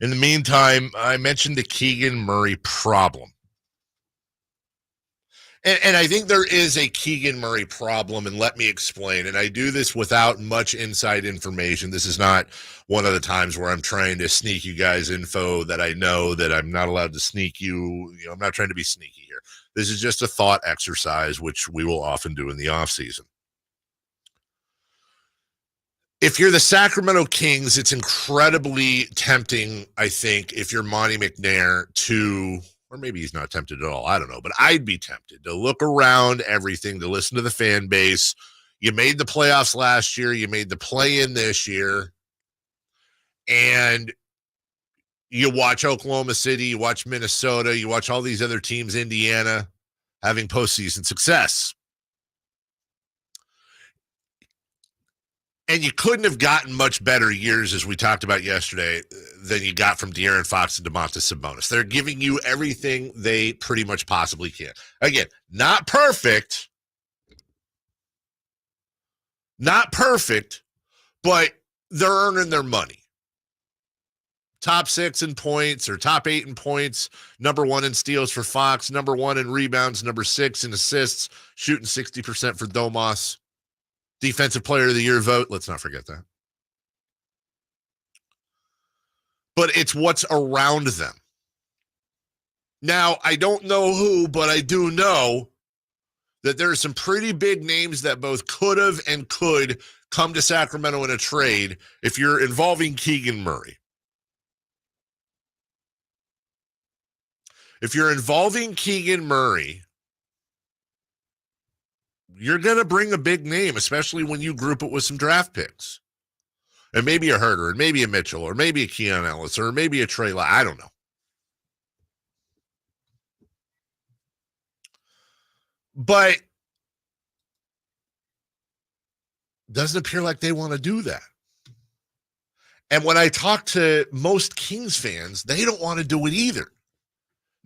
In the meantime, I mentioned the Keegan Murray problem. And I think there is a Keegan Murray problem, and let me explain. And I do this without much inside information. This is not one of the times where I'm trying to sneak you guys info that I know that I'm not allowed to sneak you. I'm not trying to be sneaky here. This is just a thought exercise, which we will often do in the offseason. If you're the Sacramento Kings, it's incredibly tempting, I think, if you're Monty McNair to, or maybe he's not tempted at all, I don't know, but I'd be tempted to look around everything, to listen to the fan base. You made the playoffs last year, you made the play-in this year, and you watch Oklahoma City, you watch Minnesota, you watch all these other teams, Indiana, having postseason success. And you couldn't have gotten much better years, as we talked about yesterday, than you got from De'Aaron Fox and Domantas Sabonis. They're giving you everything they pretty much possibly can. Again, not perfect, but they're earning their money. Top 6 in points or top 8 in points, number 1 in steals for Fox, number 1 in rebounds, number 6 in assists, shooting 60% for Domas. Defensive Player of the Year vote. Let's not forget that. But it's what's around them. Now, I don't know who, but I do know that there are some pretty big names that both could have and could come to Sacramento in a trade if you're involving Keegan Murray. If you're involving Keegan Murray, you're going to bring a big name, especially when you group it with some draft picks. And maybe a Herter, and maybe a Mitchell, or maybe a Keon Ellis, or maybe a Trey Lyles. I don't know. But doesn't appear like they want to do that. And when I talk to most Kings fans, they don't want to do it either.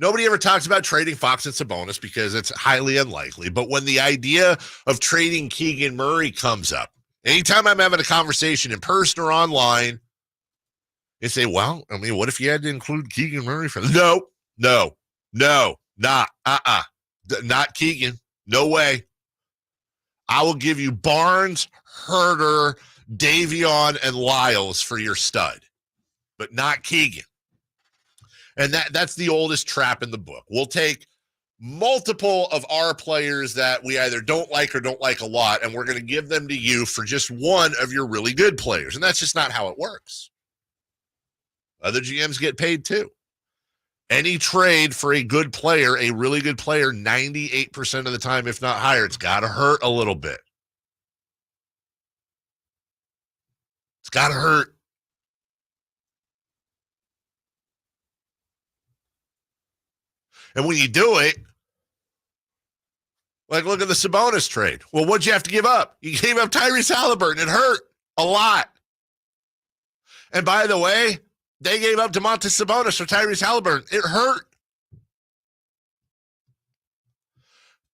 Nobody ever talks about trading Fox and Sabonis because it's highly unlikely. But when the idea of trading Keegan Murray comes up, anytime I'm having a conversation in person or online, they say, well, I mean, what if you had to include Keegan Murray for this? No, not Keegan. No way. I will give you Barnes, Herter, Davion, and Lyles for your stud, but not Keegan. And that's the oldest trap in the book. We'll take multiple of our players that we either don't like or don't like a lot, and we're going to give them to you for just one of your really good players. And that's just not how it works. Other GMs get paid too. Any trade for a good player, a really good player, 98% of the time, if not higher, it's got to hurt a little bit. It's got to hurt. And when you do it, like look at the Sabonis trade. Well, what'd you have to give up? You gave up Tyrese Halliburton. It hurt a lot. And by the way, they gave up Domantas Sabonis or Tyrese Halliburton. It hurt.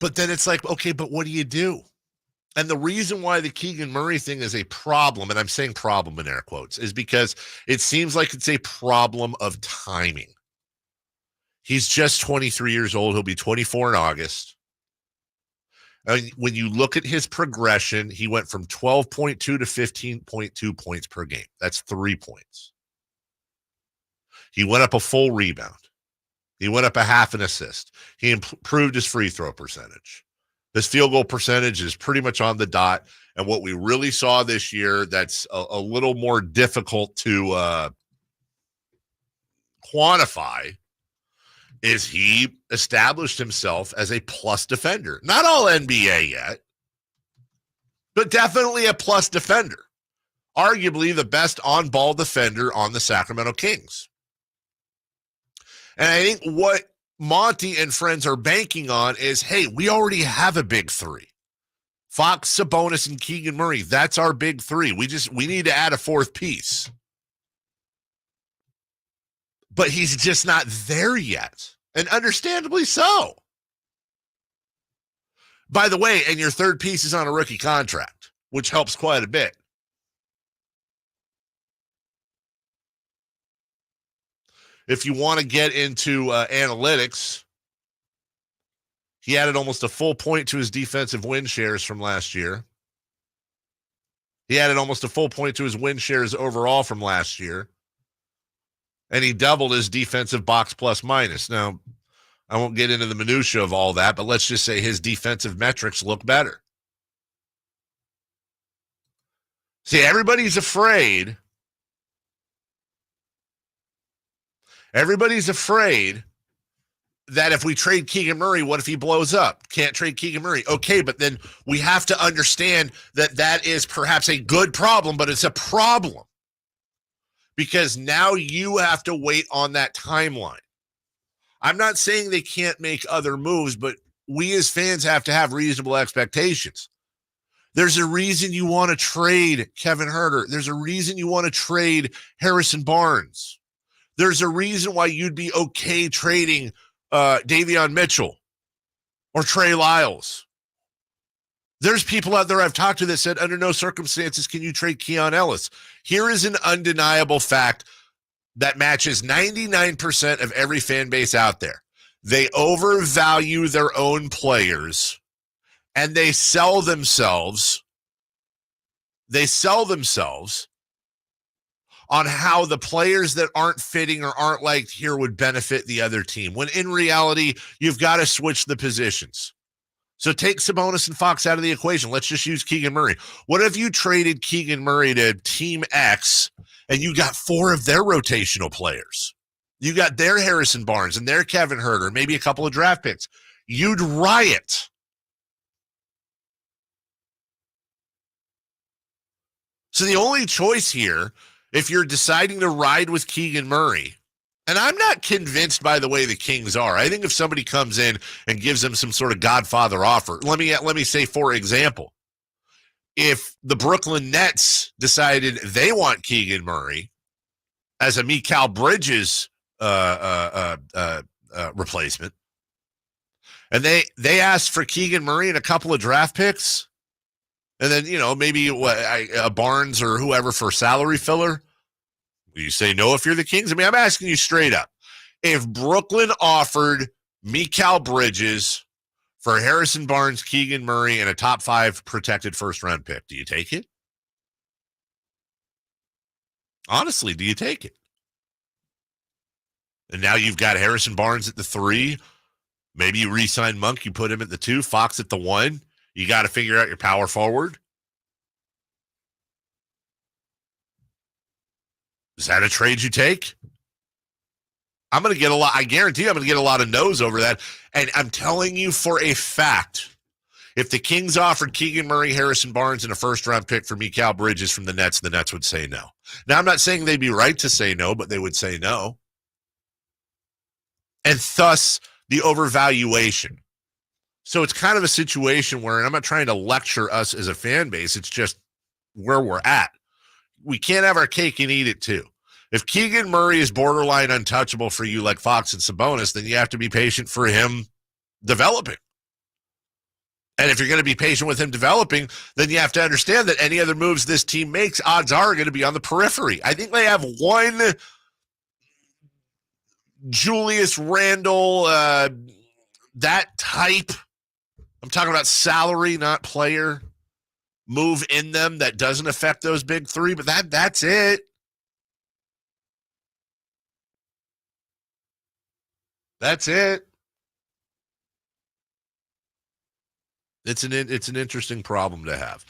But then it's like, okay, but what do you do? And the reason why the Keegan Murray thing is a problem, and I'm saying problem in air quotes, is because it seems like it's a problem of timing. He's just 23 years old. He'll be 24 in August. And when you look at his progression, he went from 12.2 to 15.2 points per game. That's 3 points. He went up a full rebound. He went up a half an assist. He improved his free throw percentage. His field goal percentage is pretty much on the dot. And what we really saw this year that's a little more difficult to quantify is he established himself as a plus defender. Not all NBA yet, but definitely a plus defender. Arguably the best on-ball defender on the Sacramento Kings. And I think what Monty and friends are banking on is, hey, we already have a big three. Fox, Sabonis, and Keegan Murray. That's our big three. We need to add a fourth piece. But he's just not there yet. And understandably so. By the way, and your third piece is on a rookie contract, which helps quite a bit. If you want to get into analytics, he added almost a full point to his defensive win shares from last year. He added almost a full point to his win shares overall from last year. And he doubled his defensive box plus minus. Now, I won't get into the minutia of all that, but let's just say his defensive metrics look better. See, everybody's afraid. Everybody's afraid that if we trade Keegan Murray, what if he blows up? Can't trade Keegan Murray. Okay, but then we have to understand that that is perhaps a good problem, but it's a problem. Because now you have to wait on that timeline. I'm not saying they can't make other moves, but we as fans have to have reasonable expectations. There's a reason you want to trade Kevin Huerter. There's a reason you want to trade Harrison Barnes. There's a reason why you'd be okay trading Davion Mitchell or Trey Lyles. There's people out there I've talked to that said under no circumstances can you trade Keon Ellis. Here is an undeniable fact that matches 99% of every fan base out there. They overvalue their own players and they sell themselves on how the players that aren't fitting or aren't liked here would benefit the other team. When in reality, you've got to switch the positions. So take Sabonis and Fox out of the equation. Let's just use Keegan Murray. What if you traded Keegan Murray to Team X and you got 4 of their rotational players? You got their Harrison Barnes and their Kevin Huerter, maybe a couple of draft picks. You'd riot. So the only choice here, if you're deciding to ride with Keegan Murray, and I'm not convinced by the way the Kings are. I think if somebody comes in and gives them some sort of Godfather offer, let me say, for example, if the Brooklyn Nets decided they want Keegan Murray as a Mikal Bridges replacement, and they asked for Keegan Murray and a couple of draft picks, and then maybe a Barnes or whoever for salary filler. You say no if you're the Kings? I mean, I'm asking you straight up. If Brooklyn offered Mikal Bridges for Harrison Barnes, Keegan Murray, and a top 5 protected first-round pick, do you take it? Honestly, do you take it? And now you've got Harrison Barnes at the 3. Maybe you re-sign Monk, you put him at the 2, Fox at the 1. You got to figure out your power forward. Is that a trade you take? I'm going to get a lot. I guarantee I'm going to get a lot of no's over that. And I'm telling you for a fact, if the Kings offered Keegan Murray, Harrison Barnes, and a first-round pick for Mikal Bridges from the Nets would say no. Now, I'm not saying they'd be right to say no, but they would say no. And thus, the overvaluation. So it's kind of a situation where, and I'm not trying to lecture us as a fan base, it's just where we're at. We can't have our cake and eat it too. If Keegan Murray is borderline untouchable for you like Fox and Sabonis, then you have to be patient for him developing. And if you're going to be patient with him developing, then you have to understand that any other moves this team makes, odds are going to be on the periphery. I think they have one Julius Randle, that type. I'm talking about salary, not player. Move in them that doesn't affect those big 3, but that's it. That's it. It's an interesting problem to have.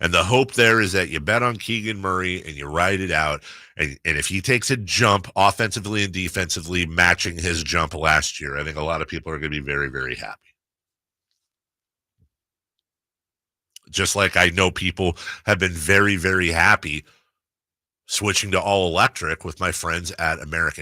And the hope there is that you bet on Keegan Murray and you ride it out. And if he takes a jump offensively and defensively matching his jump last year, I think a lot of people are going to be very, very happy. Just like I know people have been very, very happy switching to all electric with my friends at American